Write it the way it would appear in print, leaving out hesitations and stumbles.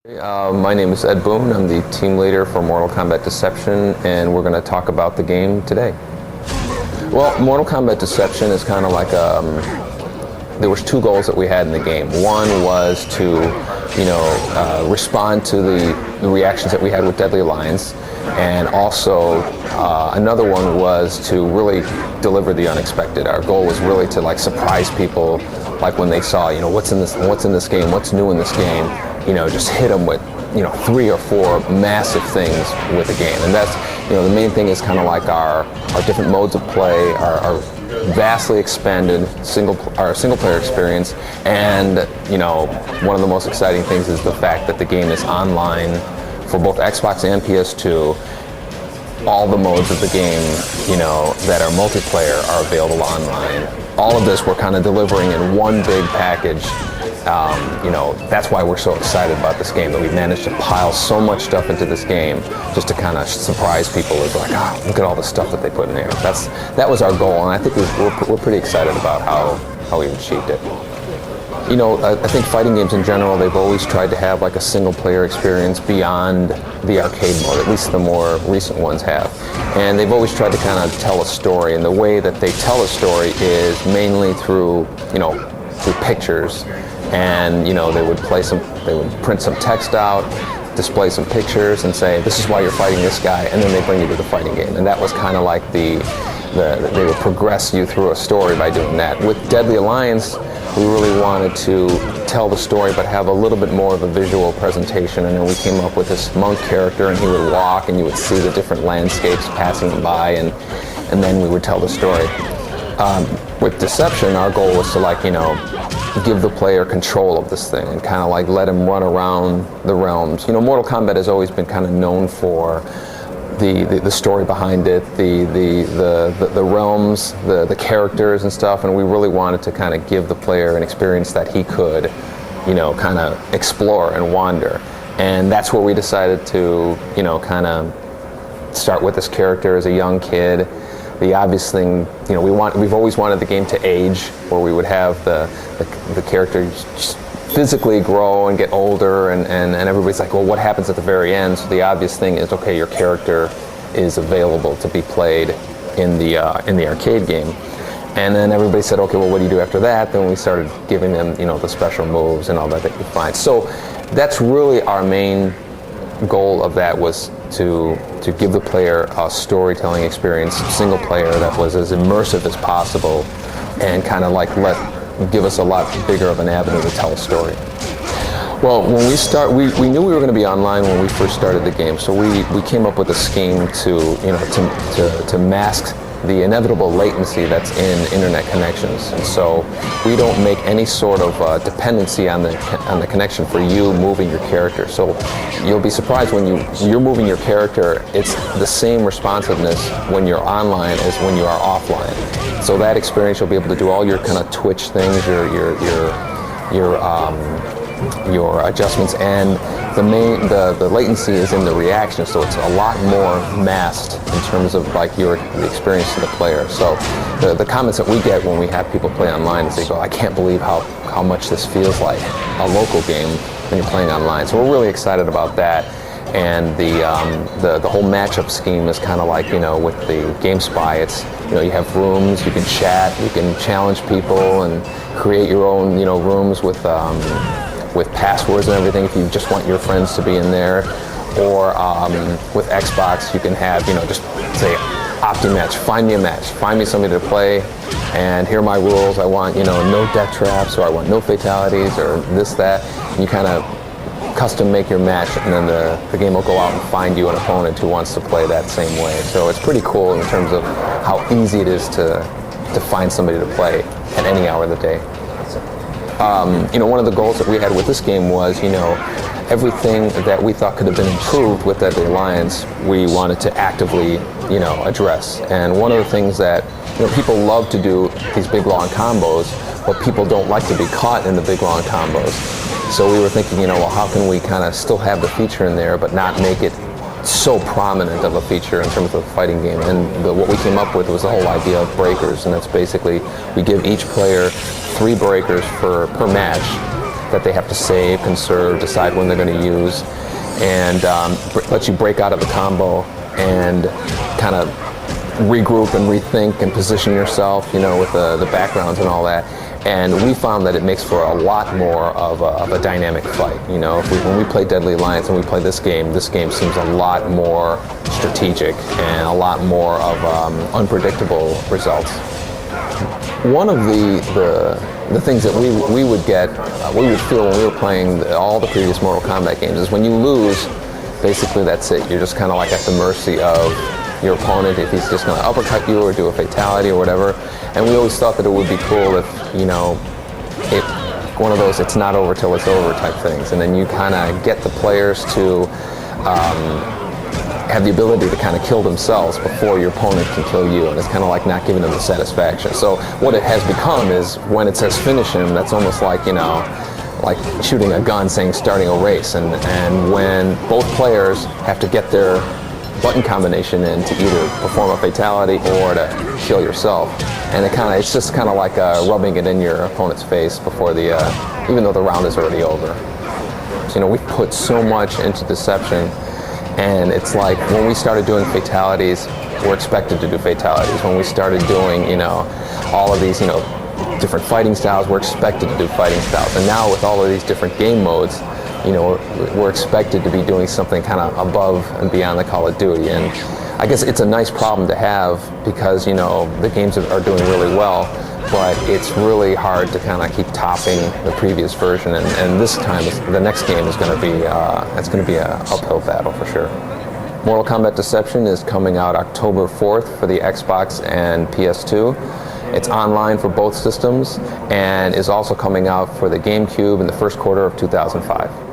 My name is Ed Boon. I'm the team leader for Mortal Kombat Deception, and we're going to talk about the game today. Well, Mortal Kombat Deception is kind of like there was two goals that we had in the game. One was to, respond to the reactions that we had with Deadly Alliance, and also another one was to really deliver the unexpected. Our goal was really to surprise people, like when they saw, what's in this game, what's new in this game. Just hit them with, 3 or 4 massive things with the game. And that's, the main thing is kind of like our different modes of play, our vastly expanded single player experience. And, one of the most exciting things is the fact that the game is online for both Xbox and PS2. All the modes of the game, that are multiplayer are available online. All of this we're kind of delivering in one big package. That's why we're so excited about this game, that we managed to pile so much stuff into this game just to kind of surprise people. It's like, look at all the stuff that they put in there. That was our goal, and I think we're pretty excited about how we achieved it. I think fighting games in general, they've always tried to have like a single player experience beyond the arcade mode, at least the more recent ones have. And they've always tried to kind of tell a story, and the way that they tell a story is mainly through pictures. And they would print some text out, display some pictures, and say, this is why you're fighting this guy, and then they bring you to the fighting game. And that was kind of like they would progress you through a story by doing that. With Deadly Alliance, we really wanted to tell the story but have a little bit more of a visual presentation, and then we came up with this monk character, and he would walk and you would see the different landscapes passing him by, and then we would tell the story. With Deception, our goal was to give the player control of this thing and kind of let him run around the realms. Mortal Kombat has always been kind of known for the story behind it, the realms, the characters and stuff, and we really wanted to kind of give the player an experience that he could, kind of explore and wander. And that's where we decided to, kind of start with this character as a young kid. The obvious thing, we've always wanted the game to age, where we would have the character just physically grow and get older, and everybody's like, well, what happens at the very end? So the obvious thing is, okay, your character is available to be played in the arcade game. And then everybody said, okay, well, what do you do after that? Then we started giving them, the special moves and all that you find. So that's really our main goal of that, was to give the player a storytelling experience, single player, that was as immersive as possible, and kind of give us a lot bigger of an avenue to tell a story. Well, when we knew we were going to be online when we first started the game, so we came up with a scheme to mask the inevitable latency that's in internet connections. And so we don't make any sort of dependency on the connection for you moving your character. So you'll be surprised when you're moving your character, it's the same responsiveness when you're online as when you are offline. So that experience, you'll be able to do all your kind of twitch things, your adjustments, and the latency is in the reaction, so it's a lot more masked in terms of the experience to the player. So the comments that we get when we have people play online is they go, I can't believe how much this feels like a local game when you're playing online. So we're really excited about that. And the whole matchup scheme is kind of with the GameSpy, it's you have rooms, you can chat, you can challenge people and create your own rooms with passwords and everything if you just want your friends to be in there. Or with Xbox, you can have just say OptiMatch, find me a match, find me somebody to play, and here are my rules. I want no death traps, or I want no fatalities, or this, that. And you kind of custom make your match, and then the game will go out and find you an opponent who wants to play that same way. So it's pretty cool in terms of how easy it is to find somebody to play at any hour of the day. One of the goals that we had with this game was, everything that we thought could have been improved with Deadly Alliance, we wanted to actively, address. And one of the things that, people love to do these big long combos, but people don't like to be caught in the big long combos. So we were thinking, well, how can we kind of still have the feature in there, but not make it so prominent of a feature in terms of the fighting game? And what we came up with was the whole idea of breakers, and that's basically we give each player 3 breakers per match, that they have to save, conserve, decide when they're going to use, and lets you break out of the combo and kind of regroup and rethink and position yourself, with the backgrounds and all that. And we found that it makes for a lot more of a dynamic fight. When we play Deadly Alliance and we play this game seems a lot more strategic and a lot more of unpredictable results. One of the things that we would feel when we were playing all the previous Mortal Kombat games is when you lose, basically that's it. You're just kind of like at the mercy of your opponent, if he's just going to uppercut you or do a fatality or whatever. And we always thought that it would be cool if, one of those it's not over till it's over type things. And then you kind of get the players to have the ability to kind of kill themselves before your opponent can kill you. And it's kind of like not giving them the satisfaction. So what it has become is when it says finish him, that's almost like, like shooting a gun saying starting a race. And when both players have to get their button combination in to either perform a fatality or to kill yourself, and it's just kind of like rubbing it in your opponent's face before even though the round is already over. So, we put so much into deception, and it's like when we started doing fatalities, we're expected to do fatalities. When we started doing, all of these, different fighting styles, we're expected to do fighting styles. And now with all of these different game modes, we're expected to be doing something kind of above and beyond the Call of Duty. And I guess it's a nice problem to have because, the games are doing really well, but it's really hard to kind of keep topping the previous version. And this time, the next game is going to be, it's going to be an uphill battle for sure. Mortal Kombat Deception is coming out October 4th for the Xbox and PS2. It's online for both systems and is also coming out for the GameCube in the first quarter of 2005.